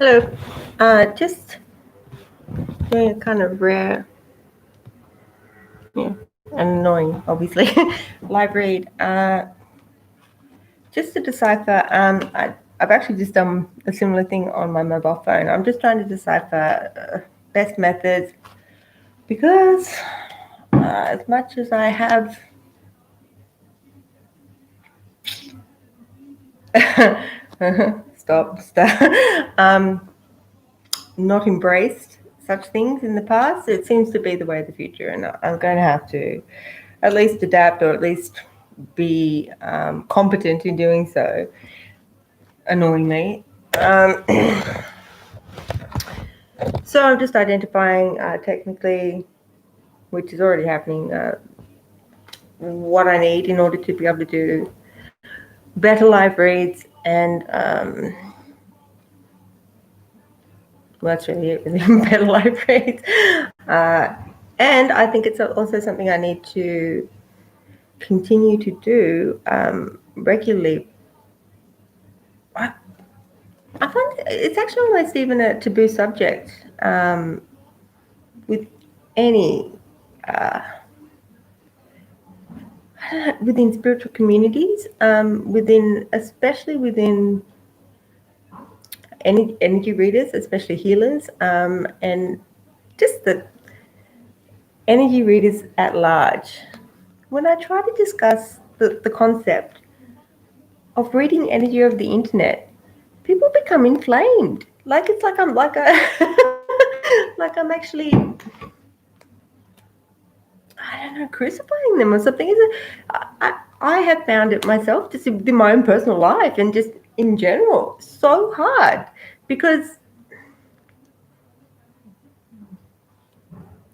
Hello. Just doing a kind of rare, and annoying, obviously, live read. Just to decipher. I've actually just done a similar thing on my mobile phone. I'm just trying to decipher best methods because as much as I have stop, not embraced such things in the past, it seems to be the way of the future, and I'm going to have to at least adapt or at least be competent in doing so, annoyingly. So I'm just identifying technically, which is already happening, what I need in order to be able to do better live reads and well, that's really it, really better live reads. And I think it's also something I need to continue to do regularly. I find it's actually almost even a taboo subject with any within spiritual communities, especially within energy readers, especially healers, and just the energy readers at large. When I try to discuss the concept of reading energy over the internet, people become inflamed. Like it's like I'm like a like I'm actually, I don't know, crucifying them or something. Is it? I have found it myself, just in my own personal life and just in general, so hard because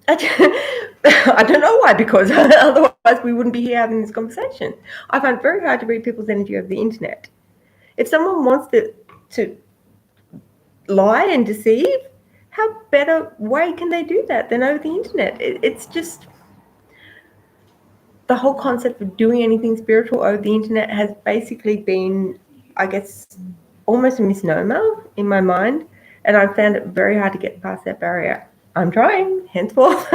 I don't know why, because otherwise we wouldn't be here having this conversation. I find it very hard to read people's energy over the internet. If someone wants to lie and deceive, how better way can they do that than over the internet? It's just the whole concept of doing anything spiritual over the internet has basically been, I guess, almost a misnomer in my mind, and I've found it very hard to get past that barrier. I'm trying, henceforth.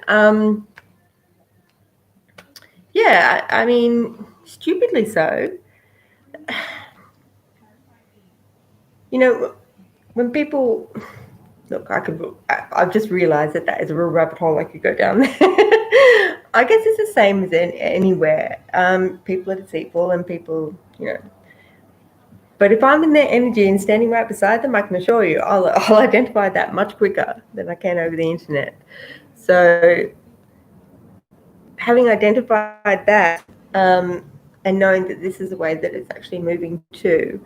um, yeah, I mean, stupidly so. You know, when people look, I've just realised that is a real rabbit hole I could go down there. I guess it's the same as anywhere. People are deceitful and people, But if I'm in their energy and standing right beside them, I can assure you I'll identify that much quicker than I can over the internet. So having identified that and knowing that this is the way that it's actually moving to,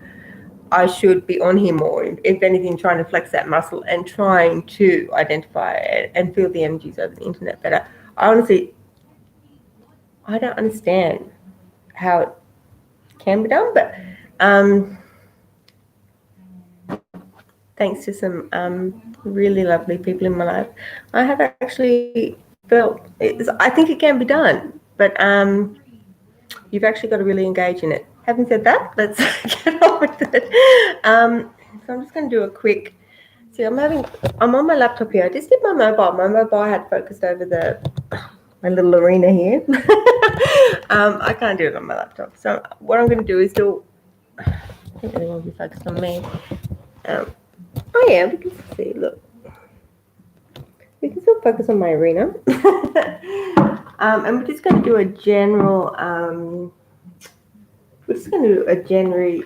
I should be on here more, if anything, trying to flex that muscle and trying to identify and feel the energies over the internet better. I honestly, I don't understand how it can be done, but thanks to some really lovely people in my life, I have actually felt, I think it can be done, but you've actually got to really engage in it. Having said that, let's get on with it. So I'm just going to do a quick. See, I'm on my laptop here. I just did my mobile. My mobile had focused over my little arena here. I can't do it on my laptop. So what I'm going to do is I think they won't be focused on me. Oh yeah, we can see. Look, we can still focus on my arena. And we're just going to do a general. We're just going to do a January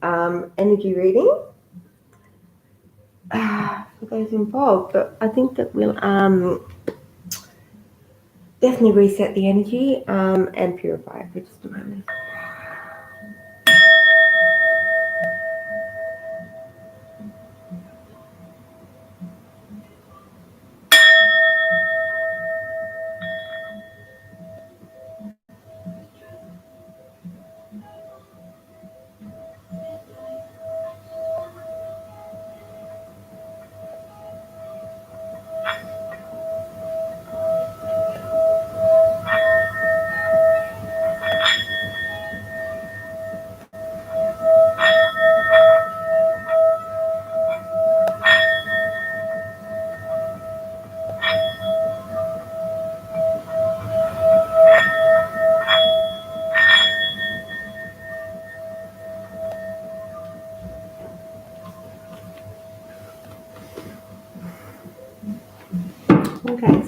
energy reading for those involved. But I think that we'll definitely reset the energy and purify it for just a moment.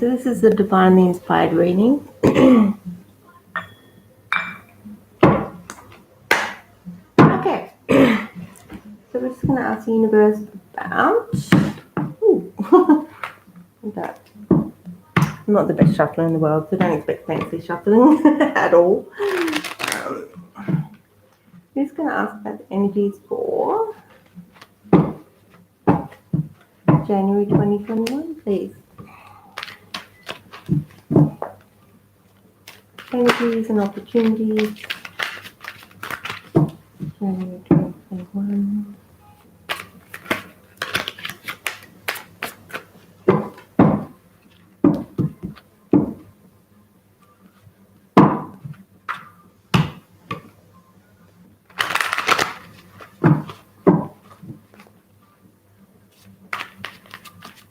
so this is the divinely inspired reading. Okay. So we're just going to ask the universe about. That. I'm not the best shuffler in the world, so don't expect fancy shuffling at all. Who's going to ask about the energies for January 2021, please? Energies and opportunities. January 2021.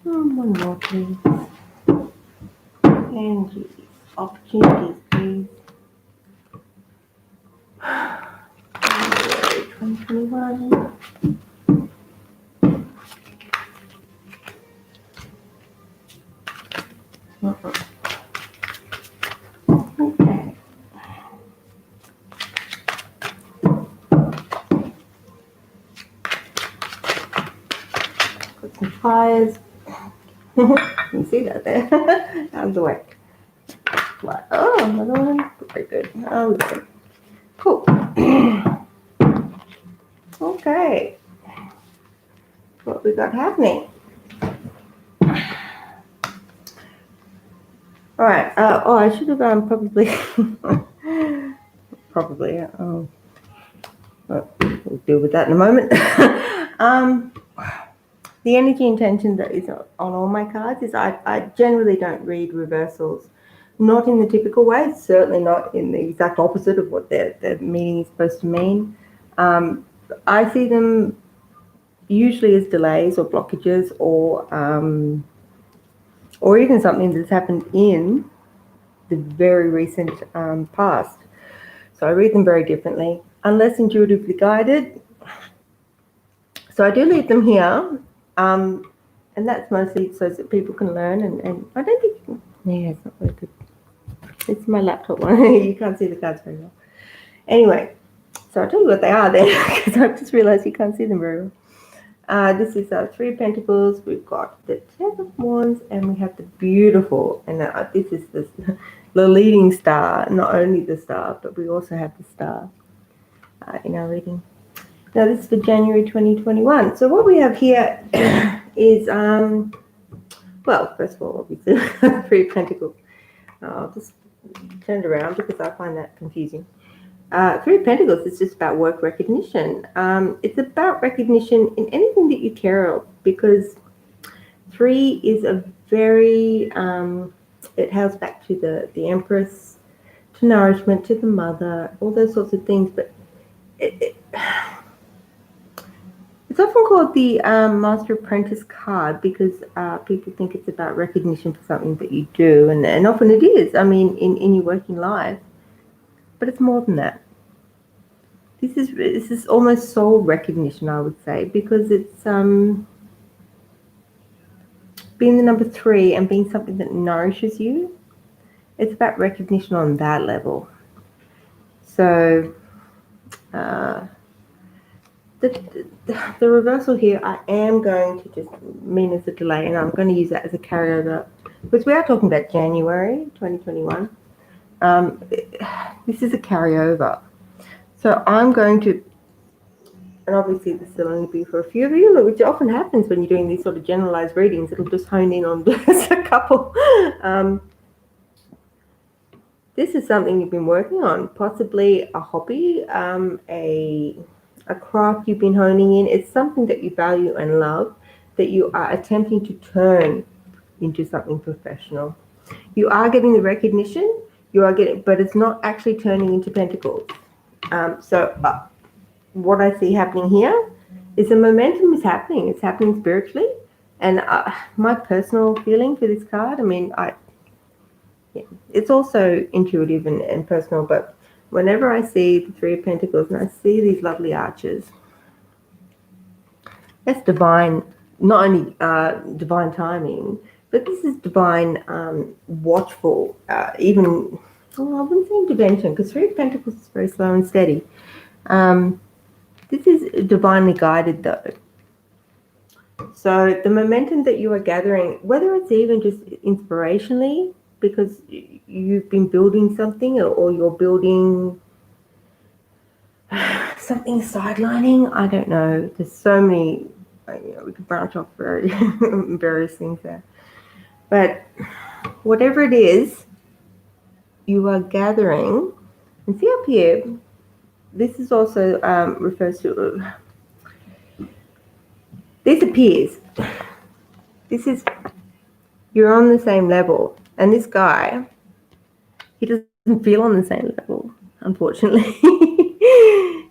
One more, please. Energies, opportunities, please. January 2021. Okay. Put some fires. You see that there? Out of the way. Oh, another one. Very good. Oh, good. Cool. Okay. What we got happening? All right. I should have probably. We'll deal with that in a moment. The energy intention that is on all my cards is I generally don't read reversals, not in the typical way, certainly not in the exact opposite of what their meaning is supposed to mean. I see them usually as delays or blockages or even something that's happened in the very recent past. So I read them very differently, unless intuitively guided. So I do leave them here, and that's mostly so that people can learn. And I don't think, it's not very good. It's my laptop one. You can't see the cards very well. Anyway, so I'll tell you what they are then, because I've just realised you can't see them very well. This is Three of Pentacles. We've got the Ten of Wands, and we have the Beautiful. And this is the leading star, not only the star, but we also have the star in our reading. Now, this is for January 2021. So what we have here is, first of all, obviously, Three of Pentacles. I'll just turn it around because I find that confusing. Three of Pentacles is just about work recognition. It's about recognition in anything that you care of, because three is a very, it hails back to the Empress, to nourishment, to the mother, all those sorts of things. But it's often called the Master Apprentice card because people think it's about recognition for something that you do, and often it is, in your working life. But it's more than that. This is almost soul recognition, I would say, because it's being the number 3 and being something that nourishes you. It's about recognition on that level. So the reversal here, I am going to just mean as a delay, and I'm going to use that as a carryover, because we are talking about January 2021. This is a carryover. So I'm going to, and obviously this will only be for a few of you, which often happens when you're doing these sort of generalized readings. It'll just hone in on just a couple. This is something you've been working on, possibly a hobby, a craft you've been honing in. It's something that you value and love, that you are attempting to turn into something professional. You are getting the recognition, but it's not actually turning into pentacles. What I see happening here is the momentum is happening. It's happening spiritually. And my personal feeling for this card, it's also intuitive and personal, but whenever I see the Three of Pentacles and I see these lovely arches, that's divine, not only divine timing, But this is divine, watchful, even, well, I wouldn't say intervention, because Three of Pentacles is very slow and steady. This is divinely guided, though. So the momentum that you are gathering, whether it's even just inspirationally, because you've been building something, or you're building something sidelining, I don't know. There's so many, we could branch off very various things there. But whatever it is, you are gathering. And see up here, this is also refers to, these are peers. This is, you're on the same level. And this guy, he doesn't feel on the same level, unfortunately.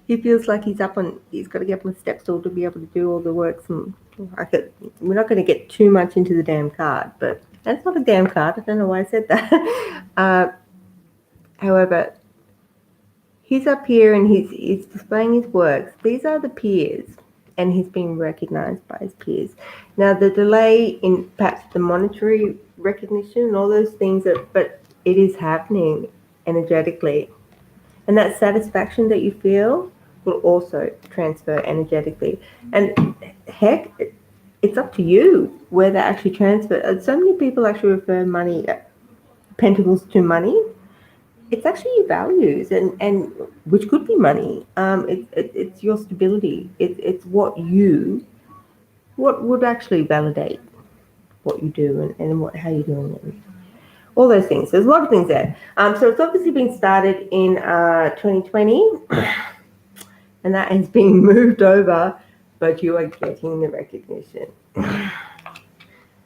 He feels like he's got to get up on the step stool to be able to do all the work. We're not going to get too much into the damn card, but that's not a damn card. I don't know why I said that. However, he's up here and he's displaying his works. These are the peers, and he's being recognized by his peers. Now, the delay in perhaps the monetary recognition and all those things, but it is happening energetically. And that satisfaction that you feel will also transfer energetically. And heck, it's up to you where that actually transfers. So many people actually refer money, pentacles to money. It's actually your values, and which could be money. It's your stability. It's what would actually validate what you do and how you're doing it. All those things. There's a lot of things there. So it's obviously been started in 2020, and that has been moved over, but you are getting the recognition.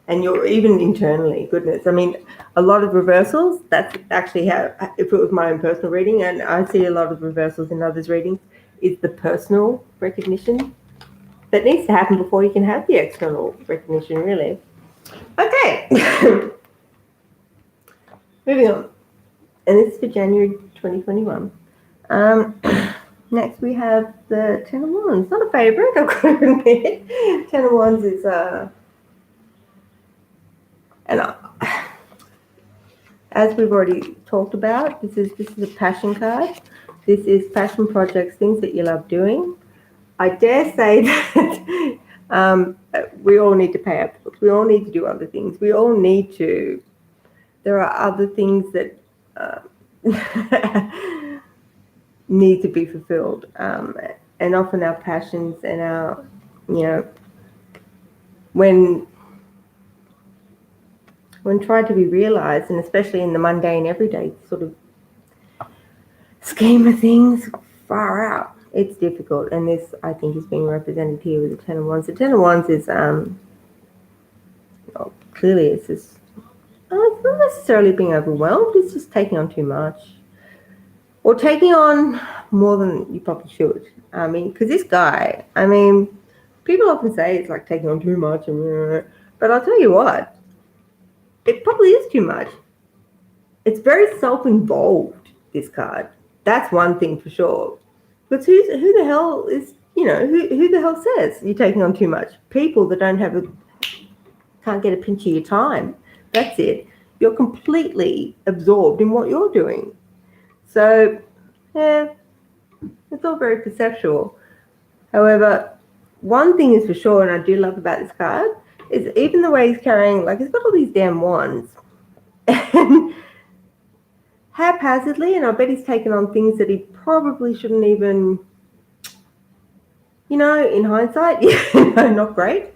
And you're even internally, goodness. I mean, a lot of reversals, that's actually how, if it was my own personal reading, and I see a lot of reversals in others' readings, is the personal recognition that needs to happen before you can have the external recognition, really. Okay. Moving on. And this is for January 2021. Next we have the Ten of Wands. Not a favourite, I've got to admit. Ten of Wands is as we've already talked about, this is a passion card. This is passion projects, things that you love doing. I dare say that we all need to pay our bills. We all need to do other things. We all need to. There are other things that need to be fulfilled, and often our passions and our, when tried to be realized, and especially in the mundane, everyday sort of scheme of things, far out, it's difficult. And this, I think, is being represented here with the Ten of Wands. The Ten of Wands is clearly it's just, it's not necessarily being overwhelmed. It's just taking on too much, or taking on more than you probably should. I mean, because this guy, I mean, people often say it's like taking on too much, but I'll tell you what, it probably is too much. It's very self-involved, this card. That's one thing for sure. But who the hell is, who the hell says you're taking on too much? People that can't get a pinch of your time. That's it. You're completely absorbed in what you're doing. So, yeah, it's all very perceptual. However, one thing is for sure, and I do love about this card, is even the way he's carrying, like, he's got all these damn wands. And haphazardly, and I bet he's taken on things that he probably shouldn't even, in hindsight, not great,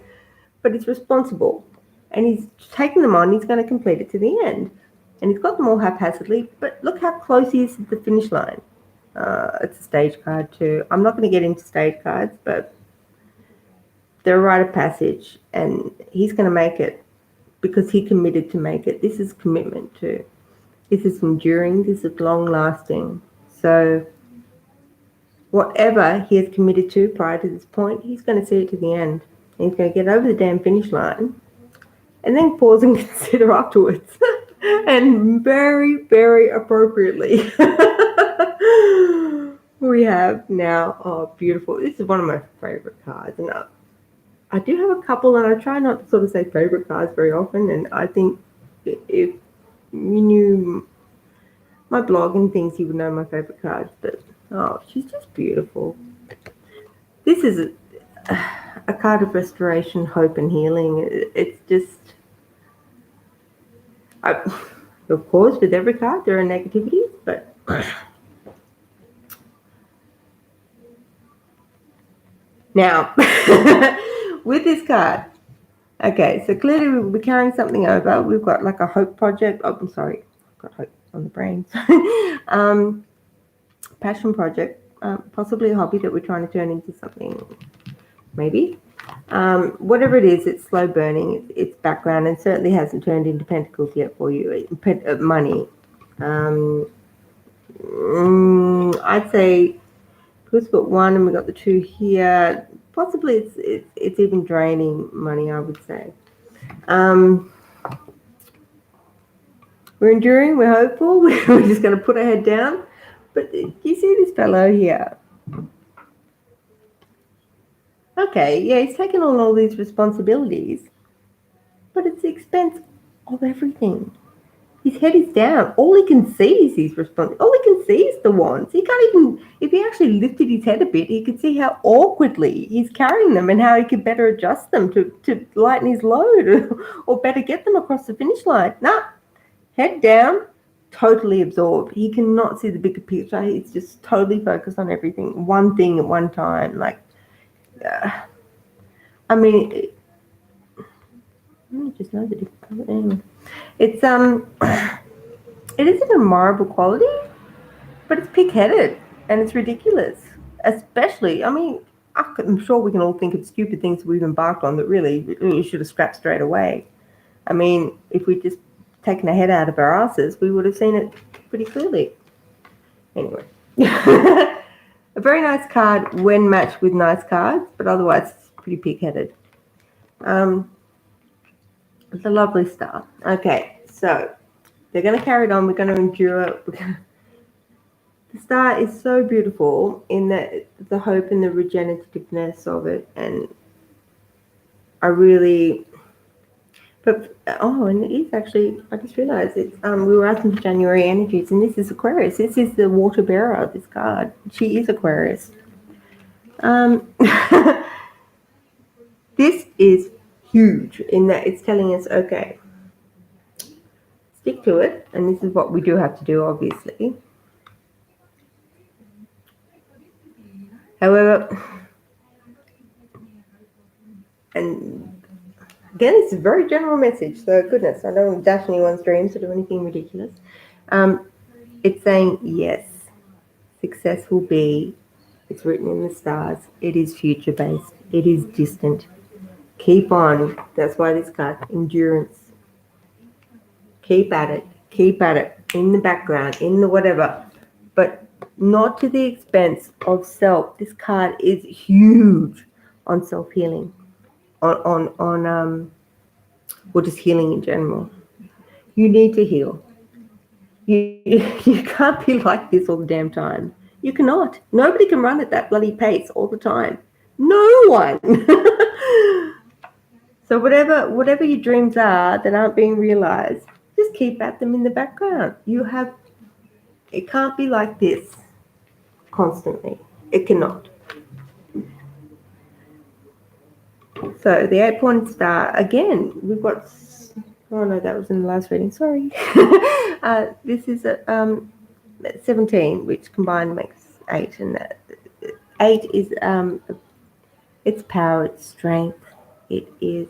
but he's responsible. And he's taking them on, he's going to complete it to the end. And he's got them all haphazardly, but look how close he is to the finish line. It's a stage card too. I'm not going to get into stage cards, but they're a rite of passage, and he's going to make it because he committed to make it. This is commitment too. This is enduring. This is long-lasting. So whatever he has committed to prior to this point, he's going to see it to the end. And he's going to get over the damn finish line and then pause and consider afterwards. And very, very appropriately, we have now, beautiful. This is one of my favorite cards. And I do have a couple, and I try not to sort of say favorite cards very often. And I think if you knew my blog and things, you would know my favorite cards. But oh, she's just beautiful. This is a card of restoration, hope, and healing. It's just, of course, with every card there are negativities, but now with this card, okay, so clearly we're carrying something over. We've got like a hope project. Oh, I'm sorry, I've got hope on the brain. Passion project, possibly a hobby that we're trying to turn into something, maybe. Whatever it is, it's slow burning. It's background, and certainly hasn't turned into pentacles yet for you. Money. I'd say we've got one, and we got the two here. Possibly, it's even draining money. I would say. We're enduring. We're hopeful. We're just going to put our head down. But you see this fellow here. Okay, yeah, he's taken on all these responsibilities, but it's the expense of everything. His head is down. All he can see is his response. All he can see is the wands. He can't even, if he actually lifted his head a bit, he could see how awkwardly he's carrying them and how he could better adjust them to lighten his load or better get them across the finish line. Nah, head down, totally absorbed. He cannot see the bigger picture. He's just totally focused on everything, one thing at one time. Like, I mean, I just know the different color. Anyway, it's it is an admirable quality, but it's pig-headed and it's ridiculous. Especially, I mean, I'm sure we can all think of stupid things we've embarked on that really should have scrapped straight away. I mean, if we'd just taken our head out of our asses, we would have seen it pretty clearly. Anyway, a very nice card when matched with nice cards, but otherwise it's pretty pig-headed. It's a lovely star. Okay, so they're going to carry it on. We're going to endure it. The star is so beautiful in the hope and the regenerativeness of it, and I really. But and it is actually. I just realised it's. We were asking for January energies, and this is Aquarius. This is the water bearer of this card. She is Aquarius. This is huge in that it's telling us, okay, stick to it, and this is what we do have to do, obviously. However, and again, it's a very general message, so goodness, I don't want to dash anyone's dreams or do anything ridiculous. It's saying, yes, success will be, it's written in the stars, it is future-based, it is distant. Keep on. That's why this card, endurance. Keep at it, in the background, in the whatever, but not to the expense of self. This card is huge on self-healing, on or just healing in general. You need to heal. You can't be like this all the damn time. You cannot. Nobody can run at that bloody pace all the time. No one. So whatever your dreams are that aren't being realized, just keep at them in the background. It can't be like this constantly. It cannot. So the 8-point star, again, we've got, oh no, that was in the last reading, sorry. This is 17, which combined makes 8, and that 8 is it's power, it's strength, it is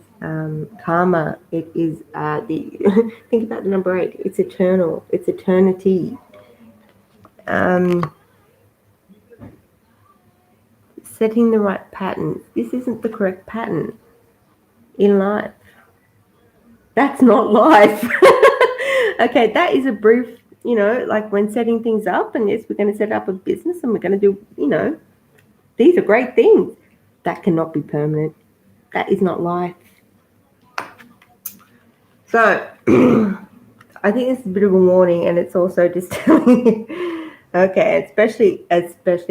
karma, it is the think about the number 8, it's eternal, it's eternity. Setting the right pattern. This isn't the correct pattern in life. That's not life. Okay, that is a brief, like when setting things up, and yes, we're going to set up a business and we're going to do, these are great things. That cannot be permanent. That is not life. So, I think this is a bit of a warning, and it's also just telling you, okay, especially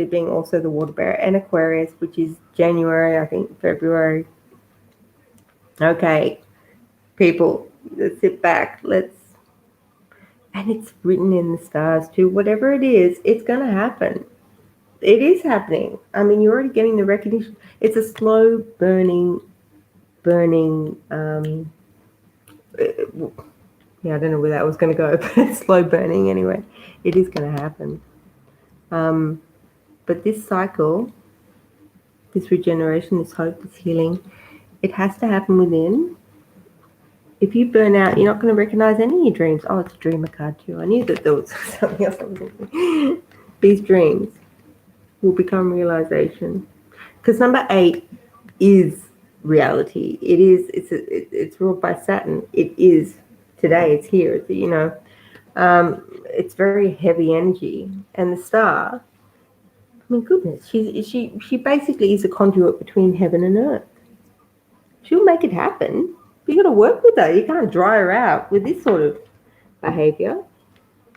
being also the water bearer and Aquarius, which is January, I think, February. Okay, people, let's sit back. And it's written in the stars too. Whatever it is, it's going to happen. It is happening. I mean, you're already getting the recognition. It's a slow burning. Yeah, I don't know where that was going to go, but it's slow burning anyway. It is going to happen. But this cycle, this regeneration, this hope, this healing, it has to happen within. If you burn out, you're not going to recognize any of your dreams. Oh, it's a dreamer card too. I knew that there was something else I was thinking. These dreams will become realization. Because number 8 is reality. It is. It's ruled by Saturn. It is today. It's here. It's very heavy energy, and the star. I mean, goodness, she basically is a conduit between heaven and earth. She'll make it happen. But you got to work with her. You can't dry her out with this sort of behavior.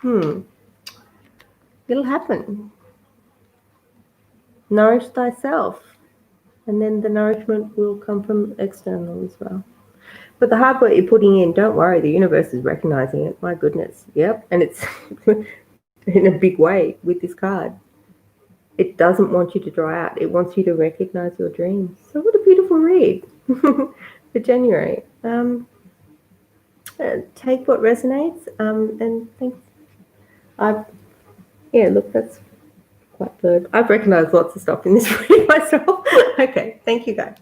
It'll happen. Nourish thyself, and then the nourishment will come from external as well. But the hard work you're putting in, don't worry, the universe is recognizing it. My goodness. Yep. And it's in a big way with this card. It doesn't want you to dry out. It wants you to recognize your dreams. So what a beautiful read for January. Take what resonates. And thanks. Look, that's quite good. I've recognized lots of stuff in this read myself. Okay. Thank you, guys.